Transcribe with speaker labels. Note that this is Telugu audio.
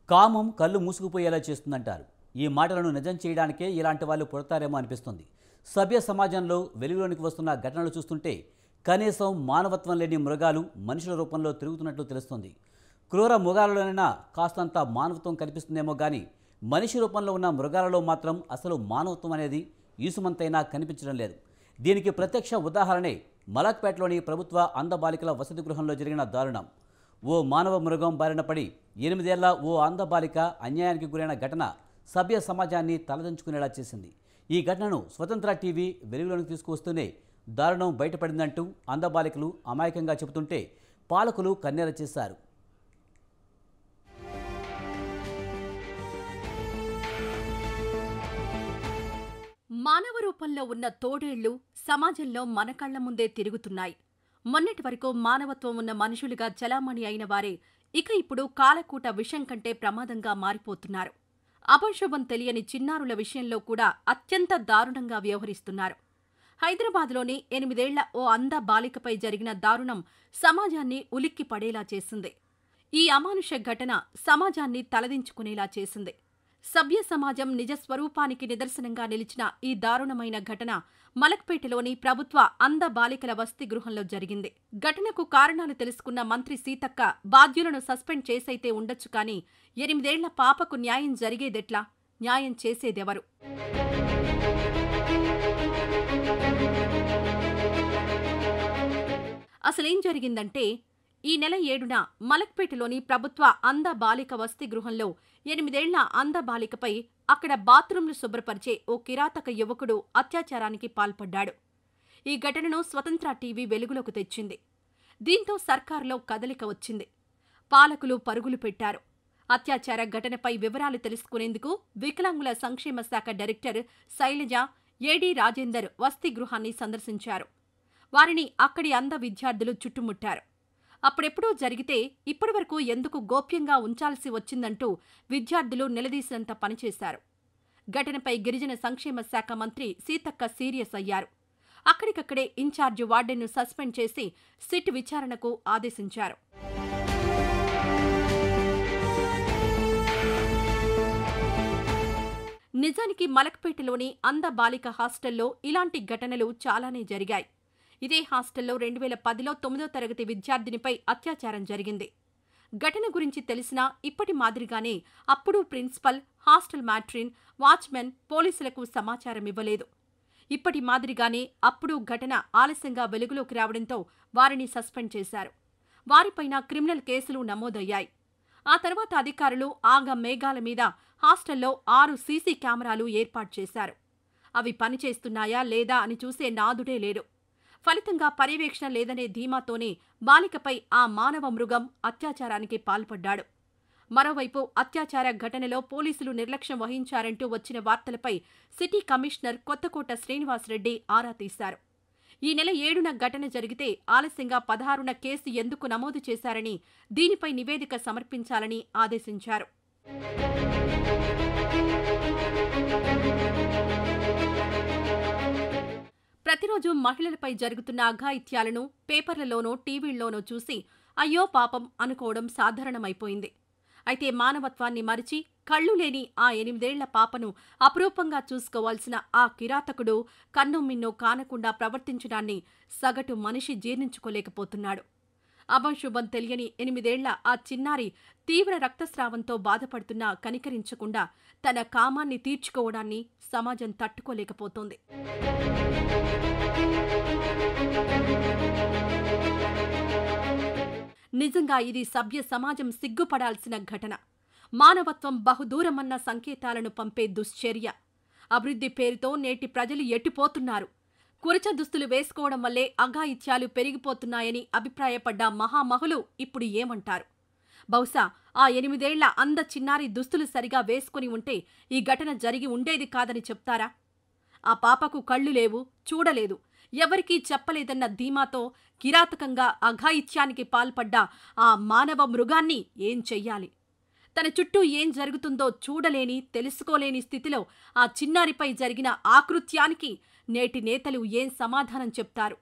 Speaker 1: కామం కళ్ళు మూసుకుపోయేలా చేస్తుందంటారు. ఈ మాటలను నిజం చేయడానికే ఇలాంటి వాళ్ళు పుడతారేమో అనిపిస్తుంది. సభ్య సమాజంలో వెలుగులోనికి వస్తున్న ఘటనలు చూస్తుంటే కనీసం మానవత్వం లేని మృగాలు మనుషుల రూపంలో తిరుగుతున్నట్లు తెలుస్తుంది. క్రూర మృగాలలోనైనా కాస్తంత మానవత్వం కనిపిస్తుందేమో కానీ మనిషి రూపంలో ఉన్న మృగాలలో మాత్రం అసలు మానవత్వం అనేది ఈసుమంతైనా కనిపించడం లేదు. దీనికి ప్రత్యక్ష ఉదాహరణే మలక్పేటలోని ప్రభుత్వ అంధ బాలికల వసతి గృహంలో జరిగిన దారుణం. ఓ మానవ మృగం బారిన పడి 8 ఏళ్ల ఓ అంధ బాలిక అన్యాయానికి గురైన ఘటన సభ్య సమాజాన్ని తలదించుకునేలా చేసింది. ఈ ఘటనను స్వతంత్ర టీవీ వెలుగులోకి తీసుకువస్తూనే దారుణం బయటపడిందంటూ అంధ బాలికలు అమాయకంగా చెబుతుంటే పాలకులు కన్నెర చేశారు.
Speaker 2: మానవ రూపంలో ఉన్న తోడేళ్లు సమాజంలో మన కళ్ల ముందే తిరుగుతున్నాయి. మొన్నటి వరకు మానవత్వం ఉన్న మనుషులుగా చలామణి అయిన వారే ఇక ఇప్పుడు కాలకూట విషం కంటే ప్రమాదంగా మారిపోతున్నారు. అపశుభం తెలియని చిన్నారుల విషయంలో కూడా అత్యంత దారుణంగా వ్యవహరిస్తున్నారు. హైదరాబాద్లోని 8 ఏళ్ల ఓ అంధ బాలికపై జరిగిన దారుణం సమాజాన్ని ఉలిక్కి పడేలా చేసింది. ఈ అమానుష ఘటన సమాజాన్ని తలదించుకునేలా చేసింది. సభ్య సమాజం నిజ స్వరూపానికి నిదర్శనంగా నిలిచిన ఈ దారుణమైన ఘటన మలక్పేటలోని ప్రభుత్వ అంధ బాలికల వసతి గృహంలో జరిగింది. ఘటనకు కారణాలు తెలుసుకున్న మంత్రి సీతక్క బాధ్యులను సస్పెండ్ చేసైతే ఉండొచ్చు కానీ 8 ఏళ్ల పాపకు న్యాయం జరిగేదెట్లా? న్యాయం చేసేదెవరు? అసలేం జరిగిందంటే, ఈ నెల 7న మలక్పేటలోని ప్రభుత్వ అంధ బాలిక వసతి గృహంలో 8 ఏళ్ల అంధ బాలికపై అక్కడ బాత్రూంలు శుభ్రపరిచే ఓ కిరాతక యువకుడు అత్యాచారానికి పాల్పడ్డాడు. ఈ ఘటనను స్వతంత్ర టీవీ వెలుగులోకి తెచ్చింది. దీంతో సర్కారులో కదలిక వచ్చింది. పాలకులు పరుగులు పెట్టారు. అత్యాచార ఘటనపై వివరాలు తెలుసుకునేందుకు వికలాంగుల సంక్షేమ శాఖ డైరెక్టర్ శైలజ, ఏడీ రాజేందర్ వసతి గృహాన్ని సందర్శించారు. వారిని అక్కడి అంధ విద్యార్థులు చుట్టుముట్టారు. అప్పుడెప్పుడూ జరిగితే ఇప్పటివరకు ఎందుకు గోప్యంగా ఉంచాల్సి వచ్చిందంటూ విద్యార్థులు నిలదీసినంత పనిచేశారు. ఘటనపై గిరిజన సంక్షేమ శాఖ మంత్రి సీతక్క సీరియస్ అయ్యారు. అక్కడికక్కడే ఇన్ఛార్జి వార్డెన్ను సస్పెండ్ చేసి సిట్ విచారణకు ఆదేశించారు. నిజానికి మలక్పేటలోని అంధ బాలిక హాస్టల్లో ఇలాంటి ఘటనలు చాలానే జరిగాయి. ఇదే హాస్టల్లో 2010లో 9వ తరగతి విద్యార్థినిపై అత్యాచారం జరిగింది. ఘటన గురించి తెలిసినా ఇప్పటి మాదిరిగానే అప్పుడు ప్రిన్సిపల్, హాస్టల్ మ్యాట్రిన్, వాచ్మెన్ పోలీసులకు సమాచారం ఇవ్వలేదు. ఇప్పటి మాదిరిగానే అప్పుడు ఘటన ఆలస్యంగా వెలుగులోకి రావడంతో వారిని సస్పెండ్ చేశారు. వారిపైన క్రిమినల్ కేసులు నమోదయ్యాయి. ఆ తర్వాత అధికారులు ఆగ మేఘాల మీద హాస్టల్లో 6 సీసీ కెమెరాలు ఏర్పాటు చేశారు. అవి పనిచేస్తున్నాయా లేదా అని చూసే నాదుడే లేడు. ఫలితంగా పర్యవేక్షణ లేదనే ధీమాతోనే బాలికపై ఆ మానవ మృగం అత్యాచారానికి పాల్పడ్డాడు. మరోవైపు అత్యాచార ఘటనలో పోలీసులు నిర్లక్ష్యం వహించారంటూ వచ్చిన వార్తలపై సిటీ కమిషనర్ కొత్తకోట శ్రీనివాసరెడ్డి ఆరా తీశారు. ఈ నెల 7న ఘటన జరిగితే ఆలస్యంగా 16న కేసు ఎందుకు నమోదు చేశారని, దీనిపై నివేదిక సమర్పించాలని ఆదేశించారు. ప్రతిరోజు మహిళలపై జరుగుతున్న అఘాయిత్యాలను పేపర్లలోనో టీవీల్లోనో చూసి అయ్యో పాపం అనుకోవడం సాధారణమైపోయింది. అయితే మానవత్వాన్ని మరిచి కళ్ళు లేని ఆ 8 ఏళ్ల పాపను అపురూపంగా చూసుకోవాల్సిన ఆ కిరాతకుడు కన్నుమిన్నో కానకుండా ప్రవర్తించడాన్ని సగటు మనిషి జీర్ణించుకోలేకపోతున్నాడు. అభంశుభం తెలియని 8 ఏళ్ల ఆ చిన్నారి తీవ్ర రక్తస్రావంతో బాధపడుతున్నా కనికరించకుండా తన కామాన్ని తీర్చుకోవడాన్ని సమాజం తట్టుకోలేకపోతోంది. నిజంగా ఇది సభ్య సమాజం సిగ్గుపడాల్సిన ఘటన. మానవత్వం బహుదూరమన్న సంకేతాలను పంపే దుశ్చర్య. అభివృద్ధి పేరుతో నేటి ప్రజలు ఎట్టిపోతున్నారు. కురచ దుస్తులు వేసుకోవడం వల్లే అఘాయిత్యాలు పెరిగిపోతున్నాయని అభిప్రాయపడ్డ మహామహులు ఇప్పుడు ఏమంటారు? బహుశా ఆ 8 ఏళ్ల అంధ చిన్నారి దుస్తులు సరిగా వేసుకుని ఉంటే ఈ ఘటన జరిగి ఉండేది కాదని చెప్తారా? ఆ పాపకు కళ్ళు లేవు, చూడలేదు, ఎవరికీ చెప్పలేదన్న ధీమాతో కిరాతకంగా అఘాయిత్యానికి పాల్పడ్డ ఆ మానవ మృగాన్ని ఏం చెయ్యాలి? తన చుట్టూ ఏం జరుగుతుందో చూడలేని, తెలుసుకోలేని స్థితిలో ఆ చిన్నారిపై జరిగిన ఆకృత్యానికి నేటి నేతలు ఏం సమాధానం చెప్తారు?